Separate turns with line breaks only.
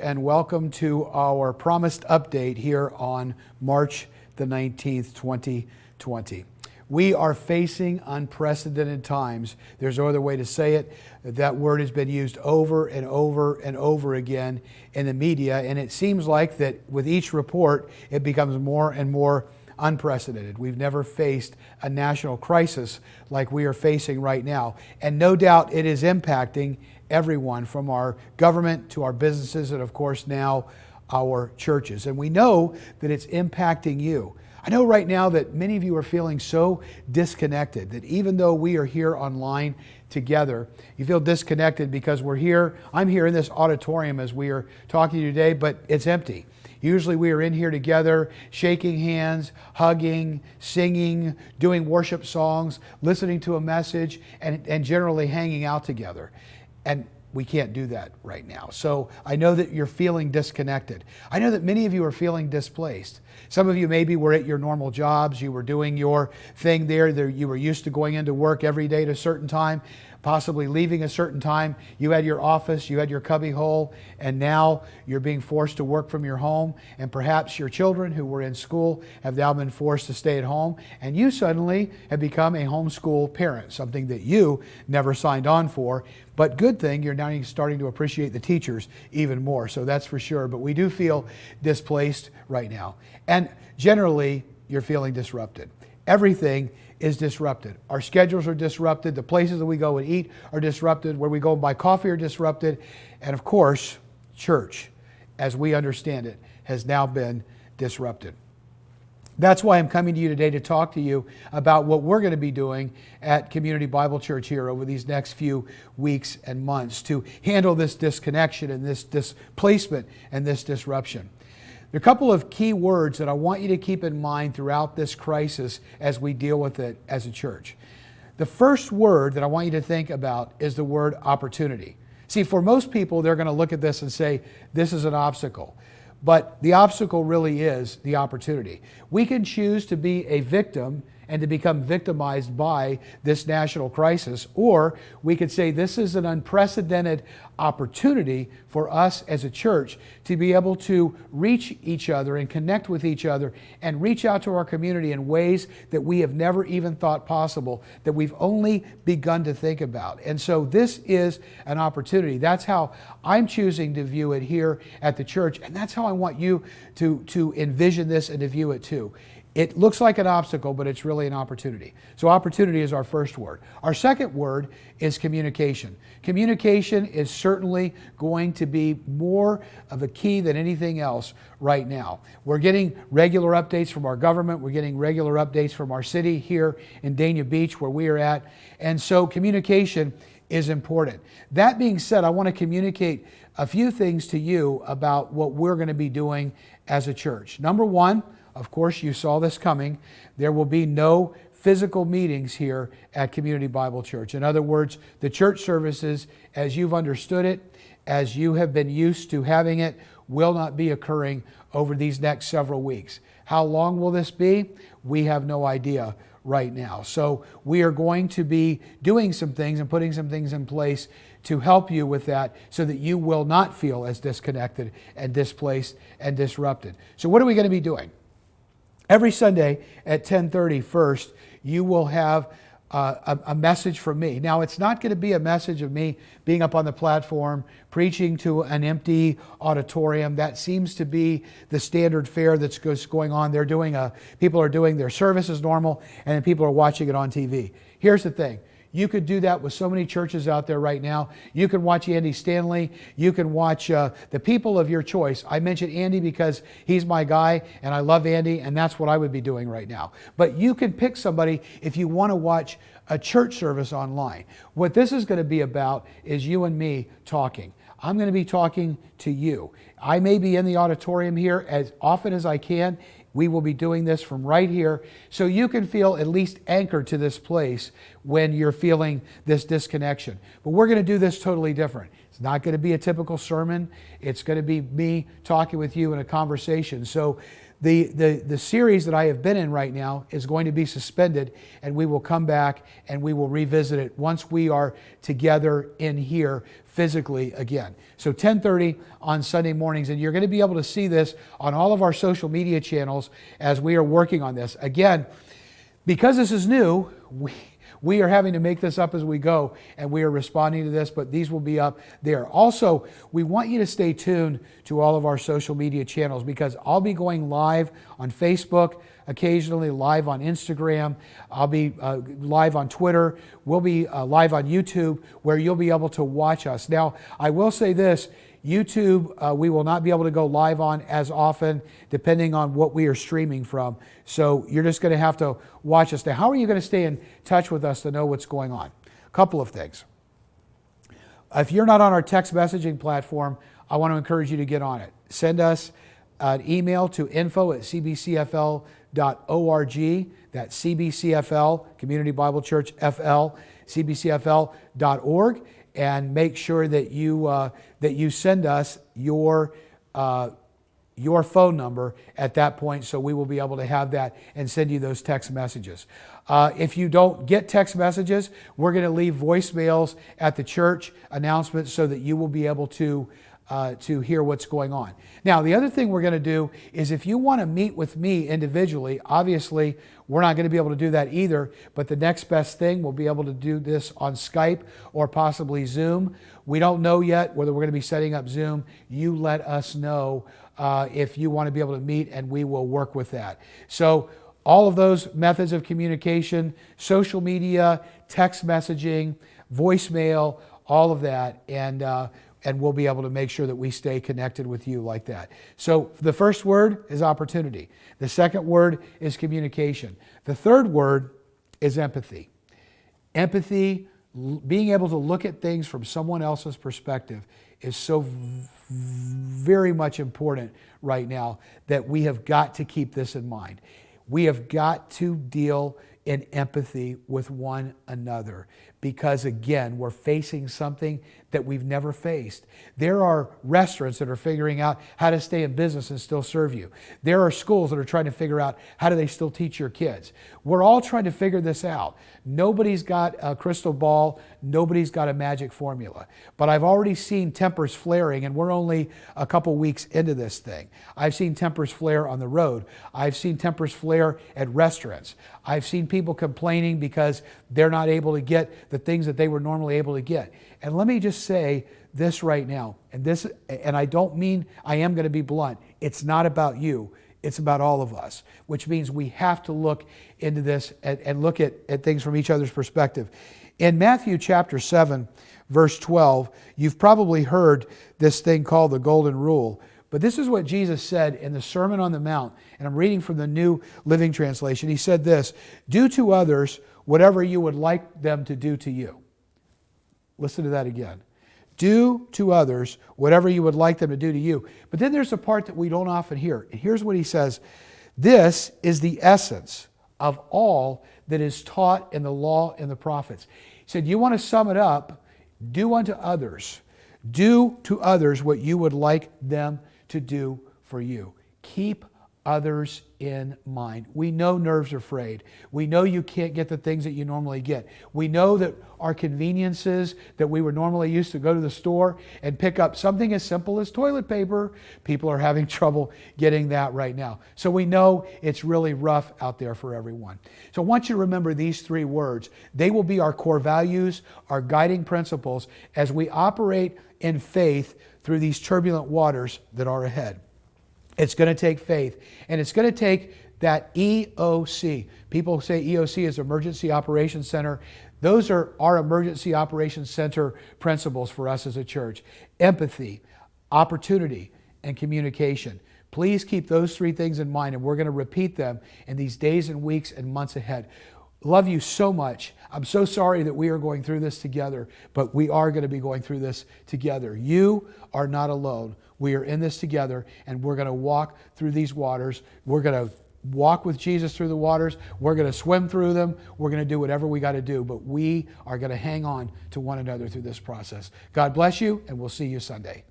and welcome to our promised update here on March the 19th, 2020. We are facing unprecedented times. There's no other way to say it. That word has been used over and over and over again in the media, and it seems like that with each report, it becomes more and more unprecedented. We've never faced a national crisis like we are facing right now, and no doubt it is impacting everyone from our government to our businesses and of course now our churches. And we know that it's impacting you. I know right now that many of you are feeling so disconnected that even though we are here online together, you feel disconnected because we're here. I'm here in this auditorium as we are talking to you today, but it's empty. Usually we are in here together, shaking hands, hugging, singing, doing worship songs, listening to a message, and generally hanging out together. And we can't do that right now. So I know that you're feeling disconnected. I know that many of you are feeling displaced. Some of you maybe were at your normal jobs. You were doing your thing there. You were used to going into work every day at a certain time, possibly leaving a certain time. You had your office, you had your cubby hole, and now you're being forced to work from your home. And perhaps your children who were in school have now been forced to stay at home. And you suddenly have become a homeschool parent, something that you never signed on for. But good thing, you're now starting to appreciate the teachers even more. So that's for sure. But we do feel displaced right now. And generally, you're feeling disrupted. Everything is disrupted. Our schedules are disrupted. The places that we go and eat are disrupted. Where we go and buy coffee are disrupted. And of course, church, as we understand it, has now been disrupted. That's why I'm coming to you today to talk to you about what we're going to be doing at Community Bible Church here over these next few weeks and months to handle this disconnection and this displacement and this disruption. There are a couple of key words that I want you to keep in mind throughout this crisis as we deal with it as a church. The first word that I want you to think about is the word opportunity. See, for most people, they're going to look at this and say, this is an obstacle. But the obstacle really is the opportunity. We can choose to be a victim and to become victimized by this national crisis, or we could say this is an unprecedented opportunity for us as a church to be able to reach each other and connect with each other and reach out to our community in ways that we have never even thought possible, that we've only begun to think about. And so this is an opportunity. That's how I'm choosing to view it here at the church, and that's how I want you to envision this and to view it too. It looks like an obstacle, but it's really an opportunity. So opportunity is our first word. Our second word is communication. Communication is certainly going to be more of a key than anything else right now. We're getting regular updates from our government. We're getting regular updates from our city here in Dania Beach where we are at. And so communication is important. That being said, I want to communicate a few things to you about what we're going to be doing as a church. Number one, of course, you saw this coming. There will be no physical meetings here at Community Bible Church. In other words, the church services, as you've understood it, as you have been used to having it, will not be occurring over these next several weeks. How long will this be? We have no idea right now. So we are going to be doing some things and putting some things in place to help you with that so that you will not feel as disconnected and displaced and disrupted. So what are we going to be doing? Every Sunday at 10:30 first, you will have a message from me. Now, it's not going to be a message of me being up on the platform, preaching to an empty auditorium. That seems to be the standard fare that's going on. People are doing their service as normal, and then people are watching it on TV. Here's the thing. You could do that with so many churches out there right now. You can watch Andy Stanley. You can watch the people of your choice. I mentioned Andy because he's my guy and I love Andy, and that's what I would be doing right now. But you can pick somebody if you want to watch a church service online. What this is going to be about is you and me talking. I'm going to be talking to you. I may be in the auditorium here as often as I can. We will be doing this from right here so you can feel at least anchored to this place when you're feeling this disconnection. But we're going to do this totally different. It's not going to be a typical sermon. It's going to be me talking with you in a conversation. So The series that I have been in right now is going to be suspended, and we will come back and we will revisit it once we are together in here physically again. So 10:30 on Sunday mornings, and you're going to be able to see this on all of our social media channels as we are working on this. Again, because this is new, we are having to make this up as we go, and we are responding to this, but these will be up there. Also, we want you to stay tuned to all of our social media channels, because I'll be going live on Facebook, occasionally live on Instagram. I'll be live on Twitter. We'll be live on YouTube, where you'll be able to watch us. Now, I will say this. YouTube, we will not be able to go live on as often, depending on what we are streaming from. So you're just going to have to watch us. Now, how are you going to stay in touch with us to know what's going on? A couple of things. If you're not on our text messaging platform, I want to encourage you to get on it. Send us an email to info@cbcfl.org. That's CBCFL, Community Bible Church FL, cbcfl.org. And make sure that you send us your phone number at that point, so we will be able to have that and send you those text messages. If you don't get text messages, we're going to leave voicemails at the church announcements so that you will be able to hear what's going on. Now, the other thing we're going to do is, if you want to meet with me individually, obviously we're not going to be able to do that either, but the next best thing, we'll be able to do this on Skype or possibly Zoom. We don't know yet whether we're going to be setting up Zoom. You let us know if you want to be able to meet, and we will work with that. So all of those methods of communication, social media, text messaging, voicemail, all of that, and we'll be able to make sure that we stay connected with you like that. So the first word is opportunity. The second word is communication. The third word is empathy. Empathy, being able to look at things from someone else's perspective, is so very much important right now that we have got to keep this in mind. We have got to deal in empathy with one another, because again, we're facing something that we've never faced. There are restaurants that are figuring out how to stay in business and still serve you. There are schools that are trying to figure out how do they still teach your kids. We're all trying to figure this out. Nobody's got a crystal ball. Nobody's got a magic formula. But I've already seen tempers flaring, and we're only a couple weeks into this thing. I've seen tempers flare on the road. I've seen tempers flare at restaurants. I've seen people complaining because they're not able to get the things that they were normally able to get. And let me just say this right now, and I don't mean, I am going to be blunt, it's not about you, it's about all of us, which means we have to look into this and look at things from each other's perspective. In Matthew chapter 7, verse 12, you've probably heard this thing called the Golden Rule. But this is what Jesus said in the Sermon on the Mount, and I'm reading from the New Living Translation. He said this: "Do to others whatever you would like them to do to you." Listen to that again. Do to others whatever you would like them to do to you. But then there's a part that we don't often hear. And here's what he says: "This is the essence of all that is taught in the law and the prophets." He said, you want to sum it up, do unto others. Do to others what you would like them to do for you. Keep others in mind. We know nerves are frayed. We know you can't get the things that you normally get. We know that our conveniences that we were normally used to go to the store and pick up something as simple as toilet paper, people are having trouble getting that right now. So we know it's really rough out there for everyone. So I want you to remember these three words. They will be our core values, our guiding principles as we operate in faith through these turbulent waters that are ahead. It's going to take faith, and it's going to take that EOC. People say EOC is Emergency Operations Center. Those are our Emergency Operations Center principles for us as a church. Empathy, opportunity, and communication. Please keep those three things in mind, and we're going to repeat them in these days and weeks and months ahead. Love you so much. I'm so sorry that we are going through this together, but we are going to be going through this together. You are not alone. We are in this together, and we're going to walk through these waters. We're going to walk with Jesus through the waters. We're going to swim through them. We're going to do whatever we got to do, but we are going to hang on to one another through this process. God bless you, and we'll see you Sunday.